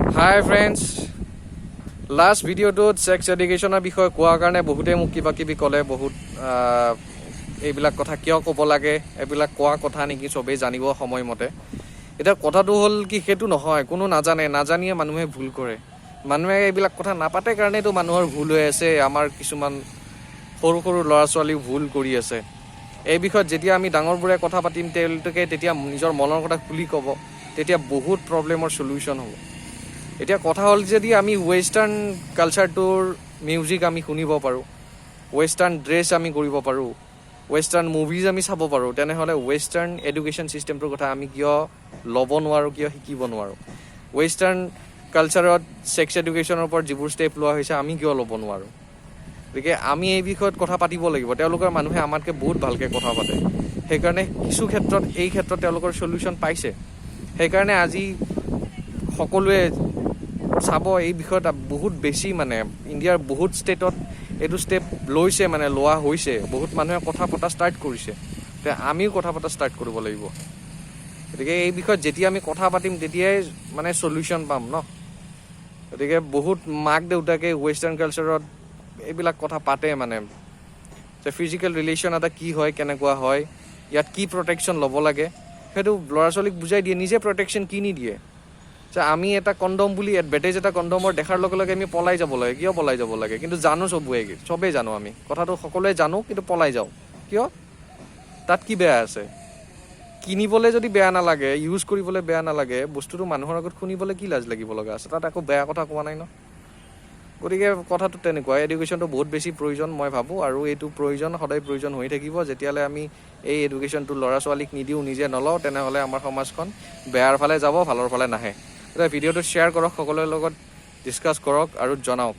Hi friends, last video to sex education বিষয়ে কোৱাৰ কাৰণে বহুতে মোক কিবা কিবি ক'লে বহুত এইবিলাক কথা কিয় ক'ব লাগে এইবিলাক কোৱা কথা নেকি সবেই জানিব সময়মতে এটা কথাটো হ'ল কি হেতু নহয় কোনো নাজানিয়ে মানুহে ভুল কৰে মানুহে এইবিলাক কথা নাপাতে কাৰণে তো মানুহৰ ভুল হৈ আছে আমাৰ কিছুমান সৰু সৰু ল'ৰা ছোৱালী ভুল কৰি আছে এই বিষয়ত যেতিয়া আমি ডাঙৰবোৰে কথা পাতিম তেতিয়া নিজৰ মনৰ কথা খুলি ক'ব তেতিয়া বহুত প্ৰবলেমৰ সলিউশন হ'ব এতিয়া কথা হ'ল যদি আমি ওয়েস্টাৰ্ন কালচাৰটোৰ মিউজিক আমি শুনিব পাৰোঁ ওয়েস্টাৰ্ন ড্ৰেছ আমি কৰিব পাৰোঁ ওয়েস্টাৰ্ন মুভিজ আমি চাব পাৰোঁ তেনেহ'লে ওয়েস্টাৰ্ন এডুকেশ্যন সিস্টেমটোৰ কথা আমি কিয় ল'ব নোৱাৰোঁ কিয় শিকিব নোৱাৰোঁ ওয়েস্টাৰ্ন কালচাৰত সেক্স এডুকেশ্যনৰ ওপৰত যিবোৰ ষ্টেপ লোৱা হৈছে আমি কিয় ল'ব নোৱাৰোঁ গতিকে আমি এই বিষয়ত কথা পাতিব লাগিব তেওঁলোকৰ মানুহে আমাতকৈ বহুত ভালকৈ কথা পাতে সেইকাৰণে কিছু ক্ষেত্ৰত এই ক্ষেত্ৰত তেওঁলোকৰ সলিউশন পাইছে সেইকাৰণে আজি সকলোৱে চাব এই বিষয়ত বহুত বেছি মানে ইণ্ডিয়াৰ বহুত ষ্টেটত এইটো ষ্টেপ লৈছে মানে লোৱা হৈছে বহুত মানুহে কথা পতা ষ্টাৰ্ট কৰিছে তে আমিও কথা পতা ষ্টাৰ্ট কৰিব লাগিব গতিকে এই বিষয়ত যেতিয়া আমি কথা পাতিম তেতিয়াই মানে সলিউশন পাম ন গতিকে বহুত মাক দেউতাকে ওয়েস্টাৰ্ণ কালচাৰত এইবিলাক কথা পাতে মানে যে ফিজিকেল ৰিলেশ্যন এটা কি হয় কেনেকুৱা হয় ইয়াত কি প্ৰটেকশ্যন ল'ব লাগে সেইটো ল'ৰা ছোৱালীক বুজাই দিয়ে নিজে প্ৰটেকশ্যন কি নিদিয়ে যে আমি এটা কণ্ডম বুলি এডভাৰটাইজ এটা কণ্ডমৰ দেখাৰ লগে লগে আমি পলাই যাব লাগে কিয় পলাই যাব লাগে কিন্তু জানো চবেই জানো আমি কথাটো সকলোৱে জানো কিন্তু পলাই যাওঁ কিয় তাত কি বেয়া আছে কিনিবলৈ যদি বেয়া নালাগে ইউজ কৰিবলৈ বেয়া নালাগে বস্তুটো মানুহৰ আগত শুনিবলৈ কি লাজ লাগিব লগা আছে তাত একো বেয়া কথা কোৱা নাই ন গতিকে কথাটো তেনেকুৱা এডুকেশ্যনটো বহুত বেছি প্ৰয়োজন মই ভাবোঁ আৰু এইটো সদায় প্ৰয়োজন হৈ থাকিব যেতিয়ালৈ আমি এই এডুকেশ্যনটো ল'ৰা ছোৱালীক নিদিওঁ নিজে নলওঁ তেনেহ'লে আমাৰ সমাজখন বেয়াৰ ফালে যাব ভালৰ ফালে নাহে ভিডিঅ'টো শ্বেয়াৰ কৰক সকলোৰে লগত ডিছকাছ কৰক আৰু জনাওক